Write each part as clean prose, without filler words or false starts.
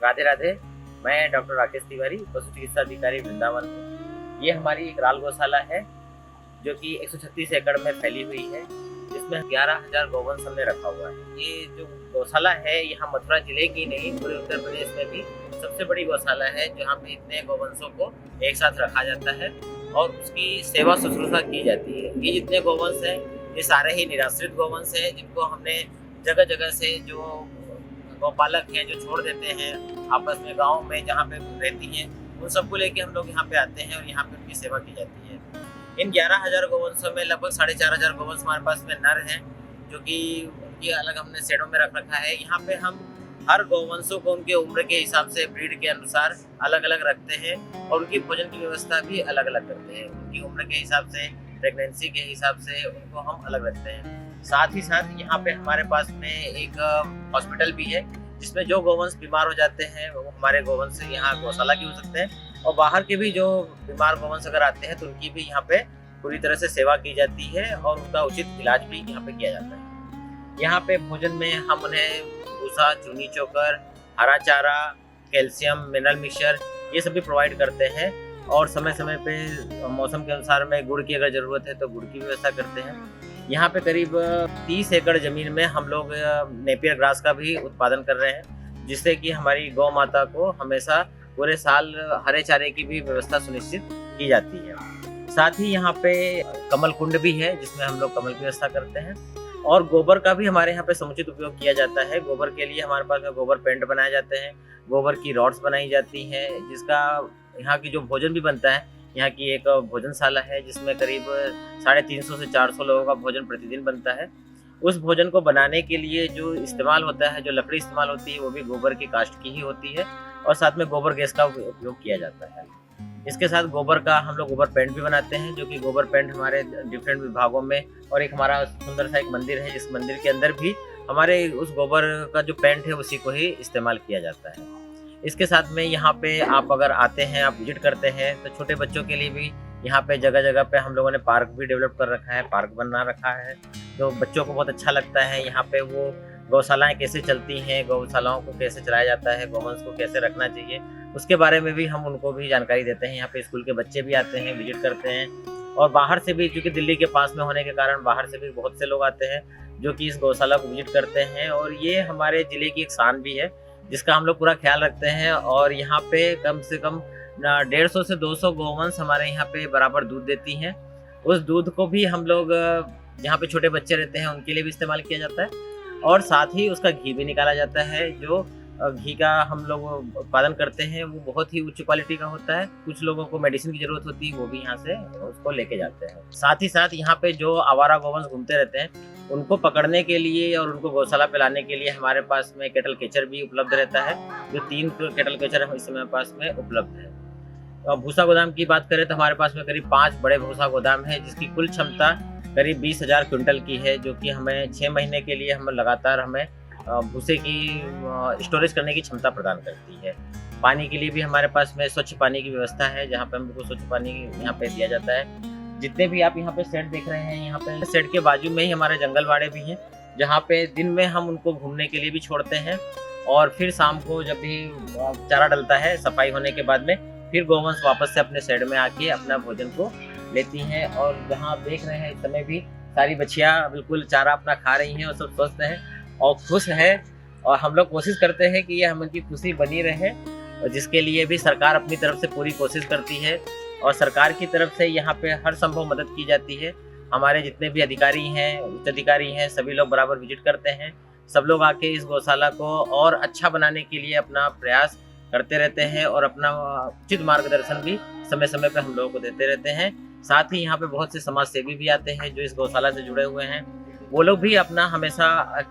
राधे राधे। मैं डॉक्टर राकेश तिवारी, पशु चिकित्सा अधिकारी वृंदावन हूँ। ये हमारी एक राल गौशाला है जो कि 136 एकड़ में फैली हुई है, जिसमें 11,000 गौवंश हमने रखा हुआ है। ये जो गौशाला है यहाँ मथुरा जिले की नहीं, पूरे उत्तर प्रदेश में भी सबसे बड़ी गौशाला है जहाँ पे इतने गौवंशों को एक साथ रखा जाता है और उसकी सेवा शुश्रूषा की जाती है। ये जितने गौवंश हैं ये सारे ही निराश्रित गौवंश हैं, जिनको हमने जगह जगह से जो गौपालक हैं जो छोड़ देते हैं आपस में गाँव में जहाँ पे रहती हैं, उन सबको लेके हम लोग यहाँ पे आते हैं और यहाँ पे उनकी सेवा की जाती है। इन 11,000 गौवंशों में लगभग 4,500 गौवंश हमारे पास में नर हैं, जो कि उनकी अलग हमने शेडों में रख रखा है। यहाँ पे हम हर गौवंशों को उनके उम्र के हिसाब से ब्रीड के अनुसार अलग अलग रखते हैं और उनकी भोजन की व्यवस्था भी अलग अलग करते हैं। उनकी उम्र के हिसाब से, प्रेगनेंसी के हिसाब से उनको हम अलग रखते हैं। साथ ही साथ यहाँ पे हमारे पास में एक हॉस्पिटल भी है, जिसमें जो गौवंश बीमार हो जाते हैं वो हमारे गौवंश यहाँ गौशाला के हो सकते हैं और बाहर के भी जो बीमार गौवंश अगर आते हैं तो उनकी भी यहाँ पे पूरी तरह से सेवा की जाती है और उनका उचित इलाज भी यहाँ पे किया जाता है। यहाँ पे भोजन में हम उन्हें भूसा, चूनी चोकर, हरा चारा, कैल्शियम, मिनरल मिक्सचर ये सभी प्रोवाइड करते हैं और समय समय पे मौसम के अनुसार में गुड़ की अगर ज़रूरत है तो गुड़ की व्यवस्था करते हैं। यहाँ पे करीब 30 एकड़ ज़मीन में हम लोग नेपियर ग्रास का भी उत्पादन कर रहे हैं, जिससे कि हमारी गौ माता को हमेशा पूरे साल हरे चारे की भी व्यवस्था सुनिश्चित की जाती है। साथ ही यहाँ पे कमल कुंड भी है, जिसमें हम लोग कमल की व्यवस्था करते हैं और गोबर का भी हमारे यहाँ पे समुचित उपयोग किया जाता है। गोबर के लिए हमारे पास में गोबर पेंट बनाए जाते हैं, गोबर की रॉड्स बनाई जाती हैं, जिसका यहाँ की जो भोजन भी बनता है, यहाँ की एक भोजनशाला है जिसमें करीब 350 से 400 लोगों का भोजन प्रतिदिन बनता है। उस भोजन को बनाने के लिए जो इस्तेमाल होता है, जो लकड़ी इस्तेमाल होती है, वो भी गोबर की काष्ठ की ही होती है और साथ में गोबर गैस का उपयोग किया जाता है। इसके साथ गोबर का हम लोग गोबर पेंट भी बनाते हैं, जो कि गोबर पेंट हमारे डिफरेंट विभागों में, और एक हमारा सुंदर सा एक मंदिर है, जिस मंदिर के अंदर भी हमारे उस गोबर का जो पेंट है उसी को ही इस्तेमाल किया जाता है। इसके साथ में यहाँ पे आप अगर आते हैं, आप विजिट करते हैं, तो छोटे बच्चों के लिए भी यहाँ पे जगह जगह पे हम लोगों ने पार्क भी डेवलप कर रखा है, पार्क बना रखा है, तो बच्चों को बहुत अच्छा लगता है। यहाँ पे वो गौशालाएं कैसे चलती हैं, गौशालाओं को कैसे चलाया जाता है, गौवंश को कैसे रखना चाहिए, उसके बारे में भी हम उनको भी जानकारी देते हैं। यहाँ पे स्कूल के बच्चे भी आते हैं, विजिट करते हैं और बाहर से भी, क्योंकि दिल्ली के पास में होने के कारण बाहर से भी बहुत से लोग आते हैं जो कि इस गौशाला को विजिट करते हैं और ये हमारे ज़िले की एक शान भी है, जिसका हम लोग पूरा ख्याल रखते हैं। और यहाँ पे कम से कम 150 से 200 गौवंश हमारे यहाँ पे बराबर दूध देती हैं। उस दूध को भी हम लोग जहाँ पे छोटे बच्चे रहते हैं उनके लिए भी इस्तेमाल किया जाता है और साथ ही उसका घी भी निकाला जाता है। जो घी का हम लोग उत्पादन करते हैं वो बहुत ही उच्च क्वालिटी का होता है। कुछ लोगों को मेडिसिन की ज़रूरत होती है, वो भी यहाँ से उसको लेके जाते हैं। साथ ही साथ यहाँ पे जो आवारा गौवंश घूमते रहते हैं उनको पकड़ने के लिए और उनको गौशाला पे लाने के लिए हमारे पास में कैटल कैचर भी उपलब्ध रहता है, जो 3 कैटल कैचर इस समय पास में उपलब्ध है। और भूसा गोदाम की बात करें तो हमारे पास में करीब 5 बड़े भूसा गोदाम है, जिसकी कुल क्षमता करीब 20,000 क्विंटल की है, जो कि हमें 6 महीने के लिए हम लगातार हमें भूसे की स्टोरेज करने की क्षमता प्रदान करती है। पानी के लिए भी हमारे पास में स्वच्छ पानी की व्यवस्था है, जहाँ पे हमको स्वच्छ पानी यहाँ पे दिया जाता है। जितने भी आप यहाँ पे सेट देख रहे हैं, यहाँ पे सेट के बाजू में ही हमारे जंगलवाड़े भी हैं, जहाँ पे दिन में हम उनको घूमने के लिए भी छोड़ते हैं और फिर शाम को जब भी चारा डलता है सफाई होने के बाद में, फिर गौवंश वापस से अपने शेड में आके अपना भोजन को लेती हैं। और जहाँ आप देख रहे हैं इस समय भी सारी बछियाँ बिल्कुल चारा अपना खा रही हैं और सब स्वस्थ हैं और खुश है। और हम लोग कोशिश करते हैं कि ये हम उनकी खुशी बनी रहे, और जिसके लिए भी सरकार अपनी तरफ से पूरी कोशिश करती है और सरकार की तरफ से यहाँ पे हर संभव मदद की जाती है। हमारे जितने भी अधिकारी हैं, उच्च अधिकारी हैं, सभी लोग बराबर विजिट करते हैं। सब लोग आके इस गौशाला को और अच्छा बनाने के लिए अपना प्रयास करते रहते हैं और अपना उचित मार्गदर्शन भी समय समय पर हम लोगों को देते रहते हैं। साथ ही यहाँ पे बहुत से समाज सेवी भी आते हैं जो इस गौशाला से जुड़े हुए हैं, वो लोग भी अपना हमेशा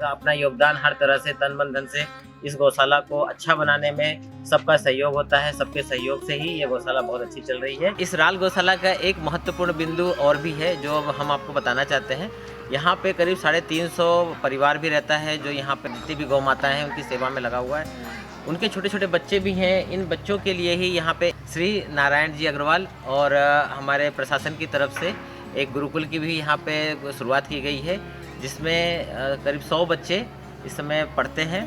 अपना योगदान हर तरह से तन मन धन से इस गौशाला को अच्छा बनाने में सबका सहयोग होता है। सबके सहयोग से ही ये गौशाला बहुत अच्छी चल रही है। इस राल गौशाला का एक महत्वपूर्ण बिंदु और भी है जो हम आपको बताना चाहते हैं। यहाँ पे करीब 350 परिवार भी रहता है, जो यहाँ पे जितनी भी गौ माताएं हैं उनकी सेवा में लगा हुआ है। उनके छोटे छोटे बच्चे भी हैं। इन बच्चों के लिए ही यहाँ पे श्री नारायण जी अग्रवाल और हमारे प्रशासन की तरफ से एक गुरुकुल की भी यहाँ पे शुरुआत की गई है, जिसमें करीब 100 बच्चे इस समय पढ़ते हैं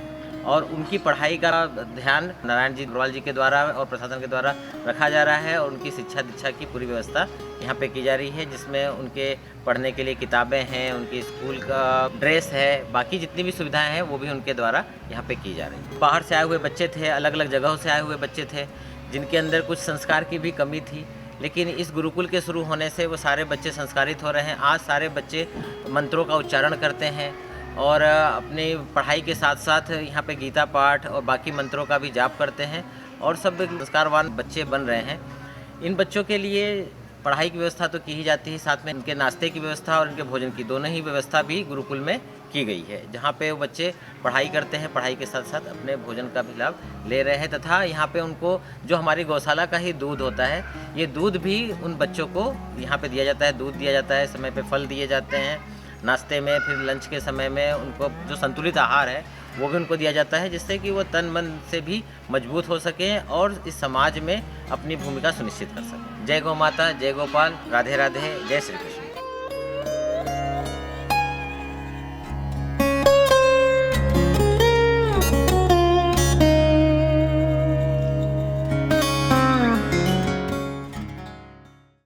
और उनकी पढ़ाई का ध्यान नारायण जी अग्रवाल जी के द्वारा और प्रशासन के द्वारा रखा जा रहा है और उनकी शिक्षा दीक्षा की पूरी व्यवस्था यहाँ पे की जा रही है, जिसमें उनके पढ़ने के लिए किताबें हैं, उनकी स्कूल का ड्रेस है, बाकी जितनी भी सुविधाएं हैं वो भी उनके द्वारा यहाँ पे की जा रही है। बाहर से आए हुए बच्चे थे, अलग अलग जगहों से आए हुए बच्चे थे, जिनके अंदर कुछ संस्कार की भी कमी थी, लेकिन इस गुरुकुल के शुरू होने से वो सारे बच्चे संस्कारित हो रहे हैं। आज सारे बच्चे मंत्रों का उच्चारण करते हैं और अपनी पढ़ाई के साथ साथ यहाँ पे गीता पाठ और बाकी मंत्रों का भी जाप करते हैं और सब संस्कारवान बच्चे बन रहे हैं। इन बच्चों के लिए पढ़ाई की व्यवस्था तो की ही जाती है, साथ में इनके नाश्ते की व्यवस्था और इनके भोजन की दोनों ही व्यवस्था भी गुरुकुल में की गई है, जहाँ पे वो बच्चे पढ़ाई करते हैं, पढ़ाई के साथ साथ अपने भोजन का भी लाभ ले रहे हैं। तथा यहाँ पे उनको जो हमारी गौशाला का ही दूध होता है, ये दूध भी उन बच्चों को यहाँ पे दिया जाता है, दूध दिया जाता है, समय पे फल दिए जाते हैं नाश्ते में, फिर लंच के समय में उनको जो संतुलित आहार है वो भी उनको दिया जाता है, जिससे कि वो तन मन से भी मजबूत हो सकें और इस समाज में अपनी भूमिका सुनिश्चित कर सकें। जय गौ माता, जय गोपाल, राधे राधे, जय श्री कृष्ण।